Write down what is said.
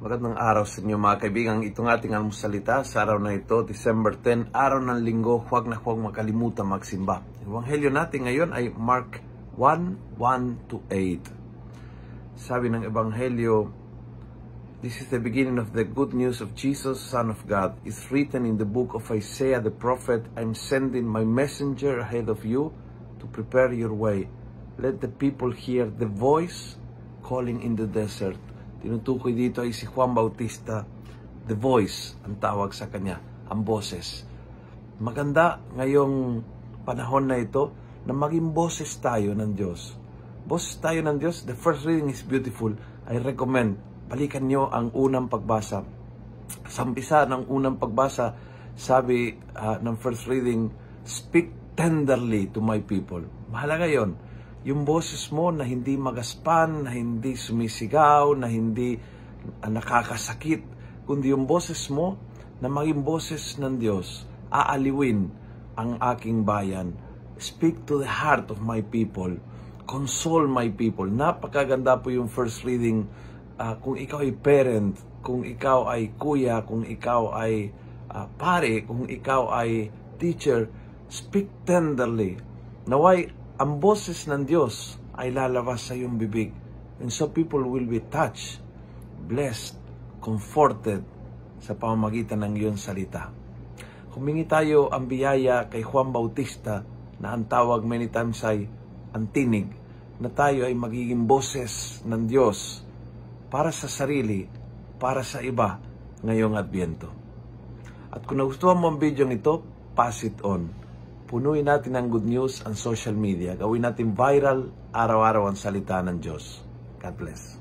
Magandang araw sa inyo mga kaibigan. Itong ating almusalita sa araw na ito, December 10, araw ng linggo. Huwag makalimutan magsimba. Ebanghelyo natin ngayon ay Mark 1:1-8. Sabi ng Ebanghelyo, "This is the beginning of the good news of Jesus, Son of God. It's written in the book of Isaiah the prophet, I'm sending my messenger ahead of you to prepare your way. Let the people hear the voice calling in the desert." Tinutukoy dito ay si Juan Bautista. The voice ang tawag sa kanya, ang boses. Maganda ngayong panahon na ito na maging boses tayo ng Diyos. Boses tayo ng Diyos. The first reading is beautiful. I recommend, balikan nyo ang unang pagbasa. Sa umpisa ng unang pagbasa, sabi ng first reading, "Speak tenderly to my people." Mahalaga yon. Yung boses mo na hindi magaspan, na hindi sumisigaw, na hindi nakakasakit, kundi yung boses mo na maging boses ng Diyos. Aaliwin ang aking bayan. Speak to the heart of my people. Console my people. Napakaganda po yung first reading. Kung ikaw ay parent, kung ikaw ay kuya, kung ikaw ay pare, kung ikaw ay teacher, speak tenderly. Naway, ang boses ng Diyos ay lalabas sa iyong bibig. And so people will be touched, blessed, comforted sa pamamagitan ng iyong salita. Humingi tayo ang biyaya kay Juan Bautista na ang tawag many times ay ang tinig, na tayo ay magiging boses ng Diyos para sa sarili, para sa iba ngayong Adbyento. At kung nagustuhan mo ang video ito, pass it on. Punuin natin ang good news ang social media. Gawin natin viral araw-araw ang salita ng Diyos. God bless.